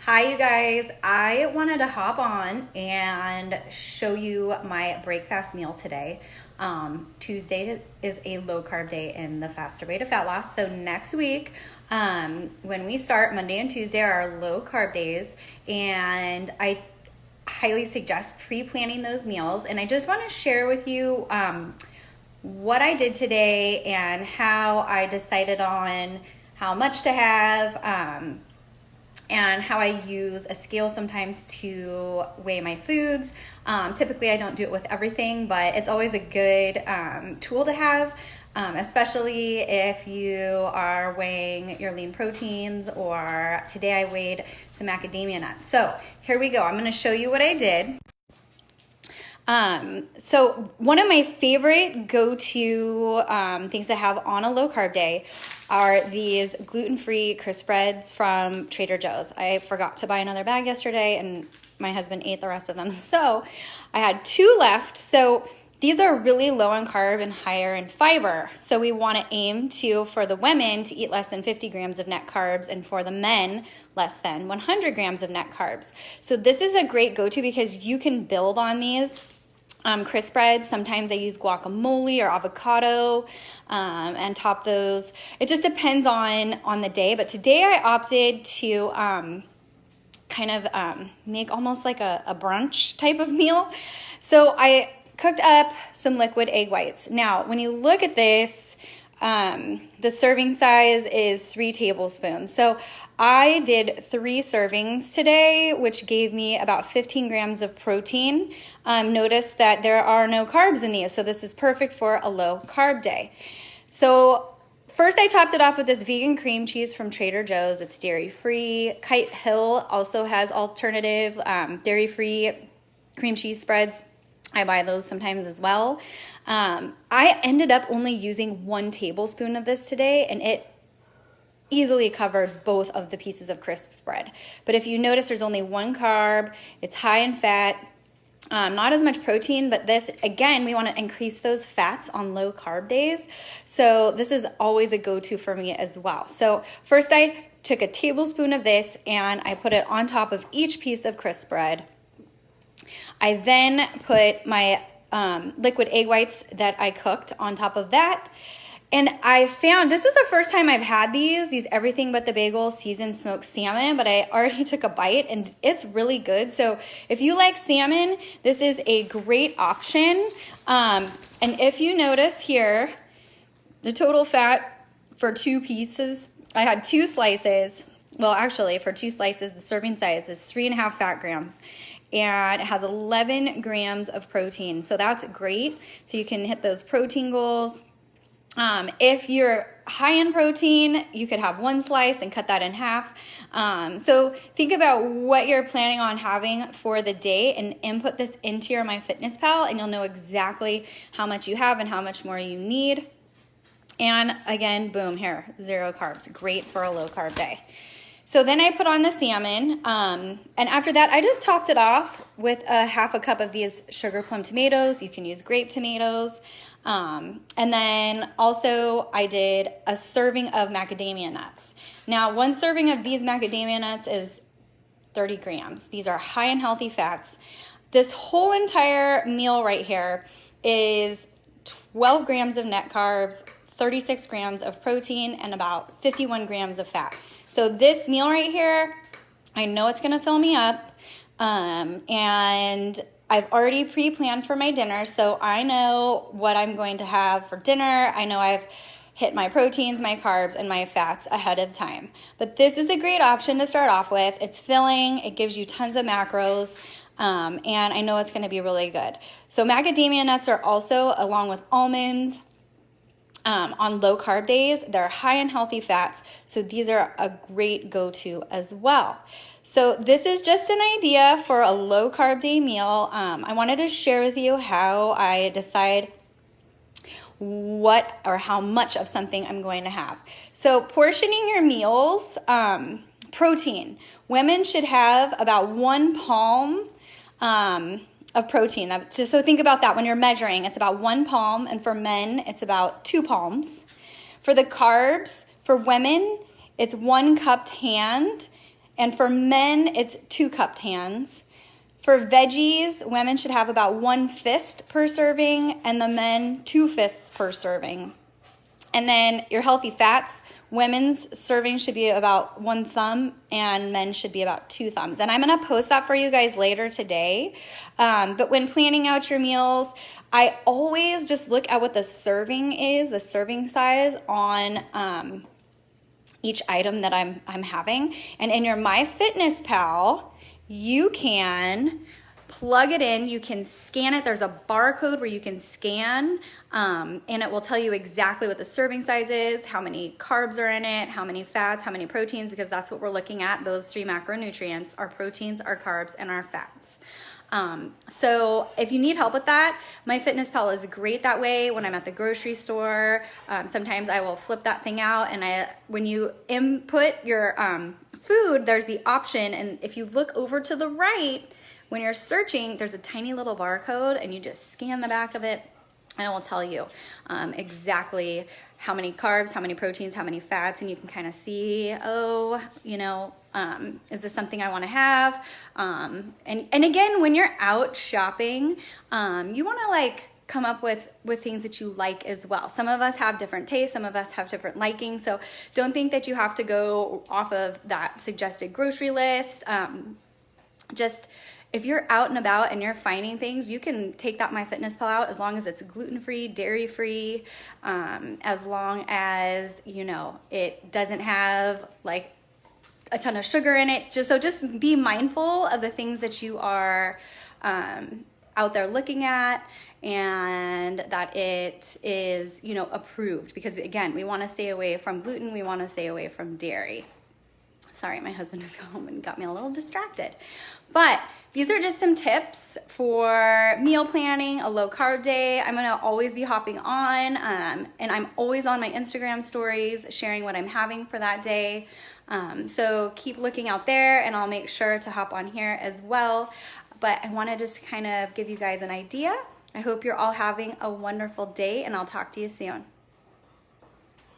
Hi, you guys. I wanted to hop on and show you my breakfast meal today. Tuesday is a low carb day in the Faster Way to Fat Loss. So next week, when we start, Monday and Tuesday are our low carb days, and I highly suggest pre-planning those meals. And I just want to share with you what I did today and how I decided on how much to have. And how I use a scale sometimes to weigh my foods. Typically, I don't do it with everything, but it's always a good tool to have, especially if you are weighing your lean proteins, or today I weighed some macadamia nuts. So here we go. I'm going to show you what I did. So one of my favorite go-to things to have on a low carb day are these gluten-free crisp breads from Trader Joe's. I forgot to buy another bag yesterday, and my husband ate the rest of them. So I had 2 left. So these are really low in carb and higher in fiber. So we want to aim for the women to eat less than 50 grams of net carbs, and for the men, less than 100 grams of net carbs. So this is a great go-to because you can build on these crisp breads. Sometimes I use guacamole or avocado and top those. It just depends on the day. But today I opted to make almost like a brunch type of meal. So I cooked up some liquid egg whites. Now, when you look at this, the serving size is 3 tablespoons. So I did 3 servings today, which gave me about 15 grams of protein. Notice that there are no carbs in these, so this is perfect for a low carb day. So first I topped it off with this vegan cream cheese from Trader Joe's. It's dairy-free. Kite Hill also has alternative dairy-free cream cheese spreads. I buy those sometimes as well. I ended up only using 1 tablespoon of this today, and it easily covered both of the pieces of crisp bread. But if you notice, there's only 1 carb. It's high in fat, not as much protein, but this, again, we want to increase those fats on low carb days. So this is always a go-to for me as well. So first I took a tablespoon of this and I put it on top of each piece of crisp bread. I then put my liquid egg whites that I cooked on top of that. And I found, this is the first time I've had these Everything But the Bagel seasoned smoked salmon, but I already took a bite and it's really good. So if you like salmon, this is a great option. And if you notice here, the total fat for 2 pieces, I had 2 slices. Well, actually, for 2 slices, the serving size is 3.5 fat grams. And it has 11 grams of protein. So that's great. So you can hit those protein goals. If you're high in protein, you could have 1 slice and cut that in half. So think about what you're planning on having for the day and input this into your MyFitnessPal, and you'll know exactly how much you have and how much more you need. And again, boom, here, 0 carbs. Great for a low carb day. So then I put on the salmon, and after that, I just topped it off with a 1/2 cup of these sugar plum tomatoes. You can use grape tomatoes. And then also I did a serving of macadamia nuts. Now, 1 serving of these macadamia nuts is 30 grams. These are high in healthy fats. This whole entire meal right here is 12 grams of net carbs, 36 grams of protein, and about 51 grams of fat. So this meal right here, I know it's gonna fill me up, and I've already pre-planned for my dinner, so I know what I'm going to have for dinner. I know I've hit my proteins, my carbs, and my fats ahead of time. But this is a great option to start off with. It's filling, it gives you tons of macros, and I know it's gonna be really good. So macadamia nuts are also, along with almonds, on low carb days, they're high in healthy fats, so these are a great go-to as well. So this is just an idea for a low carb day meal. I wanted to share with you how I decide what or how much of something I'm going to have. So portioning your meals, protein. Women should have about 1 palm of protein. So think about that when you're measuring. It's about 1 palm, and for men, it's about 2 palms. For the carbs, for women, it's 1 cupped hand, And for men, it's 2 cupped hands. For veggies, women should have about 1 fist per serving, and the men 2 fists per serving. And then your healthy fats, women's serving should be about 1 thumb, and men should be about 2 thumbs. And I'm going to post that for you guys later today. But when planning out your meals, I always just look at what the serving is, the serving size on each item that I'm having. And in your MyFitnessPal, you can plug it in, you can scan it. There's a barcode where you can scan, and it will tell you exactly what the serving size is, how many carbs are in it, how many fats, how many proteins, because that's what we're looking at. Those 3 macronutrients are proteins, our carbs, and our fats. So if you need help with that, MyFitnessPal is great that way. When I'm at the grocery store, sometimes I will flip that thing out, and when you input your food, there's the option, and if you look over to the right, when you're searching, there's a tiny little barcode, and you just scan the back of it, and it will tell you exactly how many carbs, how many proteins, how many fats, and you can kind of see, is this something I want to have? And again, when you're out shopping, you want to come up with things that you like as well. Some of us have different tastes, some of us have different likings, so don't think that you have to go off of that suggested grocery list. Just if you're out and about and you're finding things, you can take that MyFitnessPal out as long as it's gluten-free, dairy-free, as long as, it doesn't have a ton of sugar in it. Just be mindful of the things that you are out there looking at, and that it is, approved, because again, we want to stay away from gluten, we want to stay away from dairy. Sorry, my husband just got home and got me a little distracted. But these are just some tips for meal planning, a low carb day. I'm gonna always be hopping on, and I'm always on my Instagram stories sharing what I'm having for that day. So keep looking out there, and I'll make sure to hop on here as well. But I wanna just kind of give you guys an idea. I hope you're all having a wonderful day, and I'll talk to you soon.